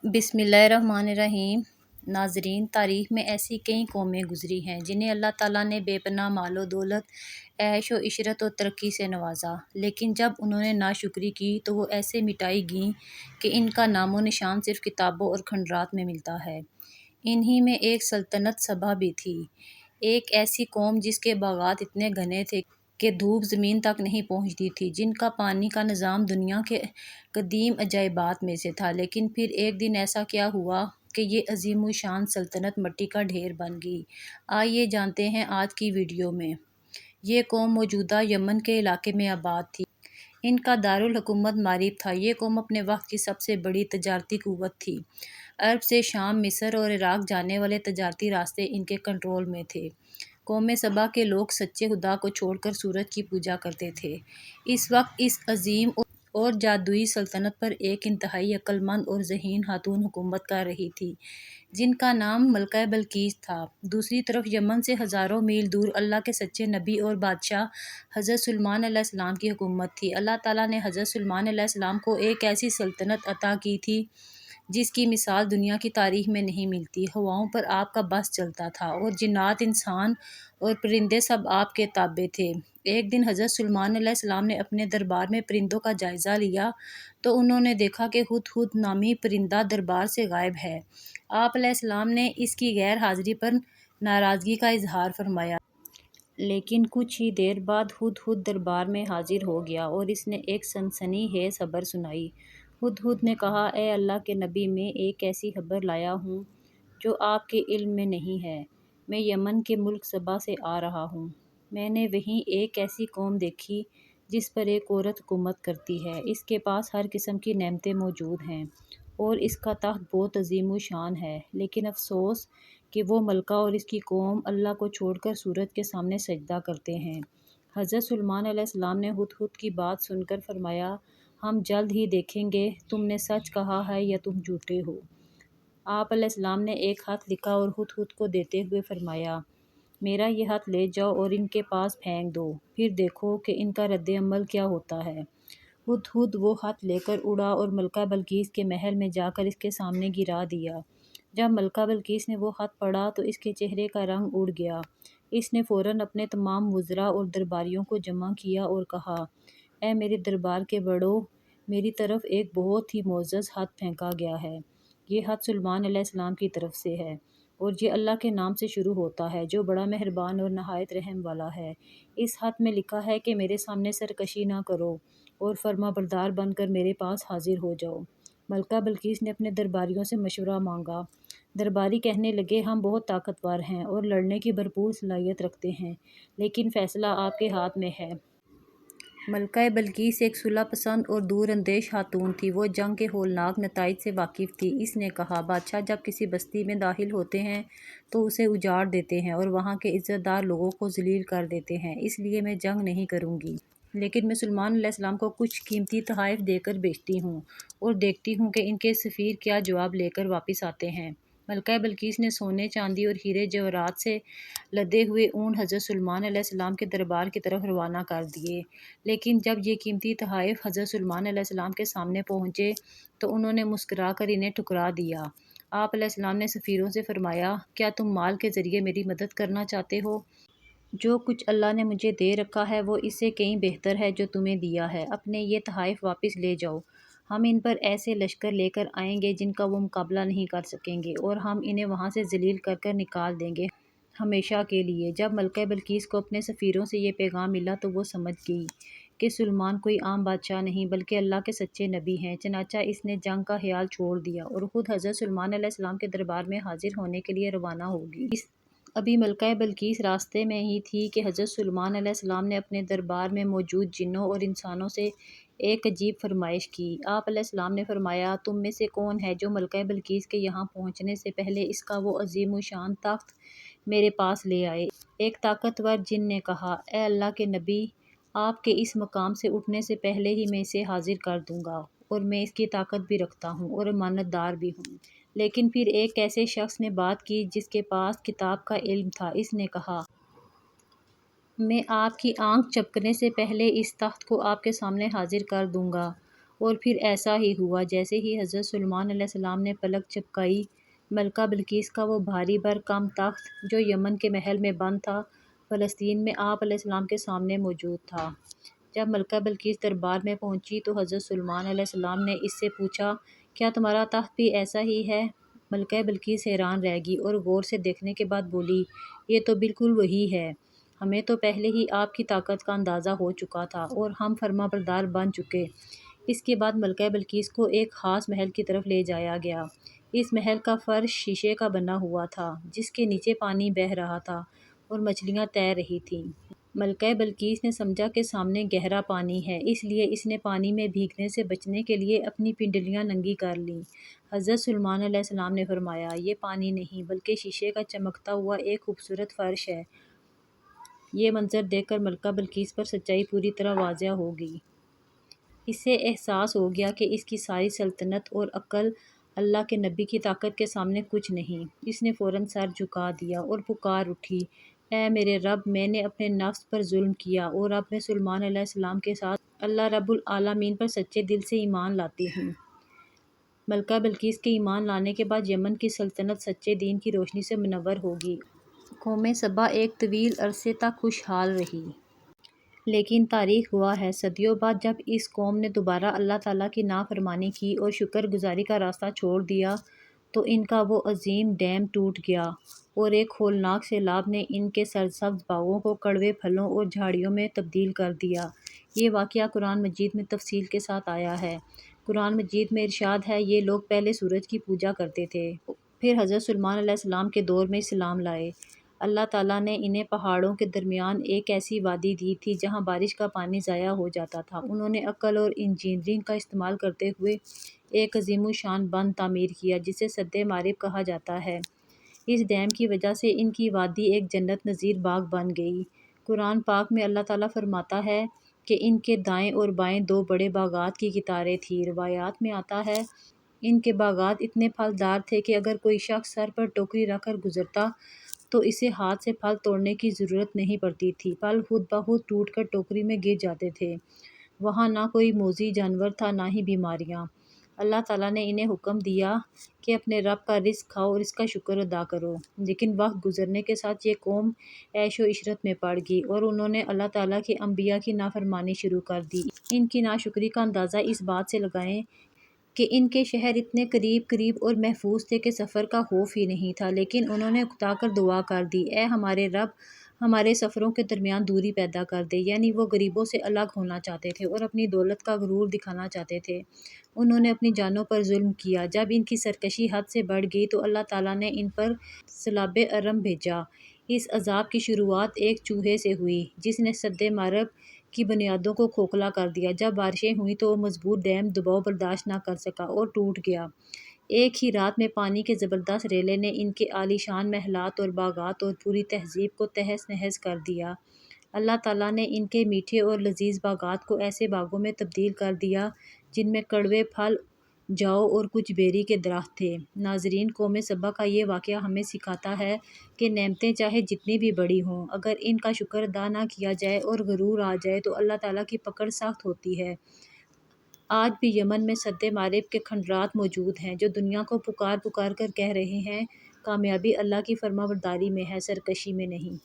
बिस्मिल्लाहिर्रहमानिर्रहीम। नाज़रीन, तारीख़ में ऐसी कई कौमें गुज़री हैं जिन्हें अल्लाह ताला ने बेपनाह मालो दौलत, ऐश व इशरत और तरक्की से नवाजा, लेकिन जब उन्होंने नाशुक्री की तो वो ऐसे मिटाई गईं कि इनका नामो निशान सिर्फ़ किताबों और खंडरात में मिलता है। इन्हीं में एक सल्तनत सबा भी थी, एक ऐसी कौम जिसके बागात इतने घने थे कि धूप ज़मीन तक नहीं पहुँचती थी, जिनका पानी का निज़ाम दुनिया के कदीम अजायबात में से था। लेकिन फिर एक दिन ऐसा क्या हुआ कि ये अज़ीमुशान सल्तनत मिट्टी का ढेर बन गई। आइए जानते हैं आज की वीडियो में। ये कौम मौजूदा यमन के इलाके में आबाद थी। इनका दारुल हुकूमत मारिब था। ये कौम अपने वक्त की सबसे बड़ी तजारती कुव्वत थी। अरब से शाम, मिस्र और इराक जाने वाले तजारती रास्ते इनके कंट्रोल में थे। कौम सबा के लोग सच्चे खुदा को छोड़कर सूरज की पूजा करते थे। इस वक्त इस अजीम और जादुई सल्तनत पर एक इंतहाई अक्लमंद और ज़हीन खातून हुकूमत कर रही थी, जिनका नाम मलका बल्कीस था। दूसरी तरफ यमन से हज़ारों मील दूर अल्लाह के सच्चे नबी और बादशाह हज़रत सुलेमान अलैहिस्सलाम की हुकूमत थी। अल्लाह ताला ने हज़रत सुलेमान अलैहिस्सलाम को एक ऐसी सल्तनत अता की थी जिसकी मिसाल दुनिया की तारीख़ में नहीं मिलती। हवाओं पर आपका बस चलता था और जिन्नात, इंसान और परिंदे सब आपके ताबे थे। एक दिन हज़रत सुलेमान अलैहिस्सलाम ने अपने दरबार में परिंदों का जायज़ा लिया तो उन्होंने देखा कि हुद-हुद नामी परिंदा दरबार से गायब है। आप अलैहिस्सलाम ने इसकी गैर हाज़िरी पर नाराज़गी का इजहार फरमाया। लेकिन कुछ ही देर बाद हुद-हुद दरबार में हाजिर हो गया और इसने एक सनसनीखेज़ खबर सुनाई। हुद-हुद ने कहा, ए अल्लाह के नबी, मैं एक ऐसी खबर लाया हूँ जो आपके इल्म में नहीं है। मैं यमन के मुल्क सबा से आ रहा हूँ। मैंने वहीं एक ऐसी कौम देखी जिस पर एक औरत हुकूमत करती है। इसके पास हर किस्म की नेमतें मौजूद हैं और इसका तख्त बहुत अजीम शान है, लेकिन अफसोस कि वो मलका और इसकी कौम अल्लाह को छोड़कर सूरज के सामने सजदा करते हैं। हज़रत सुलेमान अलैहिस्सलाम ने हुद-हुद की बात सुनकर फरमाया, हम जल्द ही देखेंगे तुमने सच कहा है या तुम झूठे हो। आप अलैहिस्सलाम ने एक खत लिखा और हुद-हुद को देते हुए फरमाया, मेरा ये खत ले जाओ और इनके पास फेंक दो, फिर देखो कि इनका रद्द अमल क्या होता है। हुद-हुद वो खत लेकर उड़ा और मलका बल्कीस के महल में जाकर इसके सामने गिरा दिया। जब मलका बल्कीस ने वो खत पढ़ा तो इसके चेहरे का रंग उड़ गया। इसने फ़ौरन अपने तमाम वज़रा और दरबारियों को जमा किया और कहा, ए मेरे दरबार के बड़ों, मेरी तरफ एक बहुत ही मोअज़्ज़ज़ खत फेंका गया है। ये खत सुलेमान अलैहिस्सलाम की तरफ से है और ये अल्लाह के नाम से शुरू होता है जो बड़ा मेहरबान और नहायत रहम वाला है। इस खत में लिखा है कि मेरे सामने सरकशी ना करो और फर्माबरदार बनकर मेरे पास हाजिर हो जाओ। मलका बल्कीस ने अपने दरबारियों से मशवरा मांगा। दरबारी कहने लगे, हम बहुत ताकतवर हैं और लड़ने की भरपूर सलाहियत रखते हैं, लेकिन फ़ैसला आपके हाथ में है। मलका बल्कीस एक सुलह पसंद और दूरअंदेश खातून थी। वो जंग के होलनाक नताइज से वाकिफ़ थी। इसने कहा, बादशाह जब किसी बस्ती में दाखिल होते हैं तो उसे उजाड़ देते हैं और वहाँ के इज़्ज़तदार लोगों को ज़लील कर देते हैं। इसलिए मैं जंग नहीं करूँगी, लेकिन मैं सुलेमान अलैहिस्सलाम को कुछ कीमती तोहफ़े देकर भेजती हूँ और देखती हूँ कि इनके सफ़ीर क्या जवाब लेकर वापस आते हैं। मलका बल्कीस ने सोने, चांदी और हीरे जवाहरात से लदे हुए ऊँट हज़रत सुलेमान अलैहिस्सलाम के दरबार की तरफ रवाना कर दिए। लेकिन जब ये कीमती तोहफ़े हज़रत सुलेमान अलैहिस्सलाम के सामने पहुँचे तो उन्होंने मुस्कुरा कर इन्हें ठुकरा दिया। आप अलैहिस्सलाम ने सफ़ीरों से फरमाया, क्या तुम माल के ज़रिए मेरी मदद करना चाहते हो? जो कुछ अल्लाह ने मुझे दे रखा है वो इससे कहीं बेहतर है जो तुम्हें दिया है। अपने ये तोहफ़े वापस ले जाओ। हम इन पर ऐसे लश्कर लेकर आएंगे जिनका वो मुकाबला नहीं कर सकेंगे और हम इन्हें वहाँ से ज़लील कर कर निकाल देंगे हमेशा के लिए। जब मलका बल्कीस को अपने सफ़ीरों से ये पैगाम मिला तो वो समझ गई कि सुलेमान कोई आम बादशाह नहीं बल्कि अल्लाह के सच्चे नबी हैं। चनाचा इसने जंग का ख्याल छोड़ दिया और ख़ुद हज़रत सुलेमान अलैहिस्सलाम के दरबार में हाजिर होने के लिए रवाना होगी। अभी मलका बल्कीस रास्ते में ही थी कि हज़रत सुलेमान अलैहिस्सलाम ने अपने दरबार में मौजूद जिन्नों और इंसानों से एक अजीब फरमाइश की। आप अलैहिस्सलाम ने फरमाया, तुम में से कौन है जो मलका बल्कीस के यहाँ पहुँचने से पहले इसका वो अजीम शान तख्त मेरे पास ले आए। एक ताकतवर जिन ने कहा, ए अल्लाह के नबी, आपके इस मकाम से उठने से पहले ही मैं इसे हाजिर कर दूंगा और मैं इसकी ताकत भी रखता हूँ और अमानतदार भी हूँ। लेकिन फिर एक ऐसे शख्स ने बात की जिसके पास किताब का इल्म था। इसने कहा, मैं आपकी आंख झपकने से पहले इस तख्त को आपके सामने हाजिर कर दूंगा اور پھر ایسا ہی ہوا جیسے ہی حضرت سلیمان علیہ السلام نے پلک جھپکائی، ملکہ بلقیس کا وہ بھاری بھرکم تخت جو یمن کے محل میں بند تھا، فلسطین میں آپ علیہ السلام کے سامنے موجود تھا۔ جب ملکہ بلقیس دربار میں پہنچی تو حضرت سلیمان علیہ السلام نے اس سے پوچھا، کیا تمہارا تخت بھی ایسا ہی ہے؟ ملکہ بلقیس حیران رہ گئی اور غور سے دیکھنے کے بعد بولی، یہ تو بالکل وہی ہے، ہمیں تو پہلے ہی آپ کی طاقت کا اندازہ ہو چکا تھا اور ہم فرما بردار بن چکے۔ اس کے بعد ملکہ بلقیس کو ایک خاص محل کی طرف لے جایا گیا۔ اس محل کا فرش شیشے کا بنا ہوا تھا جس کے نیچے پانی بہہ رہا تھا اور مچھلیاں تیر رہی تھیں۔ ملکہ بلقیس نے سمجھا کہ سامنے گہرا پانی ہے، اس لیے اس نے پانی میں بھیگنے سے بچنے کے لیے اپنی پنڈلیاں ننگی کر لیں۔ حضرت سلیمان علیہ السلام نے فرمایا، یہ پانی نہیں بلکہ شیشے کا چمکتا ہوا ایک خوبصورت فرش ہے۔ یہ منظر دیکھ کر ملکہ بلقیس پر سچائی پوری طرح واضح ہو گئی۔ اسے احساس ہو گیا کہ اس کی ساری سلطنت اور عقل اللہ کے نبی کی طاقت کے سامنے کچھ نہیں۔ اس نے فوراً سر جھکا دیا اور پکار اٹھی، اے میرے رب، میں نے اپنے نفس پر ظلم کیا اور اب میں سلیمان علیہ السلام کے ساتھ اللہ رب العالمین پر سچے دل سے ایمان لاتی ہوں۔ ملکہ بلقیس کے ایمان لانے کے بعد یمن کی سلطنت سچے دین کی روشنی سے منور ہو گئی۔ قوم سبا ایک طویل عرصے تک خوشحال رہی۔ لیکن تاریخ گواہ ہے، صدیوں بعد جب اس قوم نے دوبارہ اللہ تعالیٰ کی نافرمانی کی اور شکر گزاری کا راستہ چھوڑ دیا تو ان کا وہ عظیم ڈیم ٹوٹ گیا اور ایک ہولناک سیلاب نے ان کے سرسبز باغوں کو کڑوے پھلوں اور جھاڑیوں میں تبدیل کر دیا۔ یہ واقعہ قرآن مجید میں تفصیل کے ساتھ آیا ہے۔ قرآن مجید میں ارشاد ہے، یہ لوگ پہلے سورج کی پوجا کرتے تھے، پھر حضرت سلیمان علیہ السلام کے دور میں اسلام لائے۔ اللہ تعالیٰ نے انہیں پہاڑوں کے درمیان ایک ایسی وادی دی تھی جہاں بارش کا پانی ضائع ہو جاتا تھا۔ انہوں نے عقل اور انجینئرنگ کا استعمال کرتے ہوئے ایک عظیم الشان بند تعمیر کیا جسے سد معرب کہا جاتا ہے۔ اس ڈیم کی وجہ سے ان کی وادی ایک جنت نظیر باغ بن گئی۔ قرآن پاک میں اللہ تعالیٰ فرماتا ہے کہ ان کے دائیں اور بائیں دو بڑے باغات کی قطاریں تھیں۔ روایات میں آتا ہے، ان کے باغات اتنے پھلدار تھے کہ اگر کوئی شخص سر پر ٹوکری رکھ کر گزرتا تو اسے ہاتھ سے پھل توڑنے کی ضرورت نہیں پڑتی تھی، پھل خود بخود ٹوٹ کر ٹوکری میں گر جاتے تھے۔ وہاں نہ کوئی موذی جانور تھا نہ ہی بیماریاں۔ اللہ تعالیٰ نے انہیں حکم دیا کہ اپنے رب کا رزق کھاؤ اور اس کا شکر ادا کرو، لیکن وقت گزرنے کے ساتھ یہ قوم عیش و عشرت میں پڑ گئی اور انہوں نے اللہ تعالیٰ کے انبیاء کی نافرمانی شروع کر دی۔ ان کی ناشکری کا اندازہ اس بات سے لگائیں کہ ان کے شہر اتنے قریب قریب اور محفوظ تھے کہ سفر کا خوف ہی نہیں تھا، لیکن انہوں نے اکتا کر دعا کر دی، اے ہمارے رب، ہمارے سفروں کے درمیان دوری پیدا کر دے۔ یعنی وہ غریبوں سے الگ ہونا چاہتے تھے اور اپنی دولت کا غرور دکھانا چاہتے تھے۔ انہوں نے اپنی جانوں پر ظلم کیا۔ جب ان کی سرکشی حد سے بڑھ گئی تو اللہ تعالیٰ نے ان پر سیلاب ارم بھیجا۔ اس عذاب کی شروعات ایک چوہے سے ہوئی جس نے سد معرب کی بنیادوں کو کھوکھلا کر دیا۔ جب بارشیں ہوئیں تو وہ مضبوط ڈیم دباؤ برداشت نہ کر سکا اور ٹوٹ گیا۔ ایک ہی رات میں پانی کے زبردست ریلے نے ان کے عالی شان محلات اور باغات اور پوری تہذیب کو تہس نہس کر دیا۔ اللہ تعالیٰ نے ان کے میٹھے اور لذیذ باغات کو ایسے باغوں میں تبدیل کر دیا جن میں کڑوے پھل، جو اور کچھ بیری کے درخت تھے۔ ناظرین، قوم سبا کا یہ واقعہ ہمیں سکھاتا ہے کہ نعمتیں چاہے جتنی بھی بڑی ہوں، اگر ان کا شکر ادا نہ کیا جائے اور غرور آ جائے تو اللہ تعالیٰ کی پکڑ سخت ہوتی ہے۔ آج بھی یمن میں سد معرب کے کھنڈرات موجود ہیں جو دنیا کو پکار پکار کر کہہ رہے ہیں، کامیابی اللہ کی فرما برداری میں ہے، سرکشی میں نہیں۔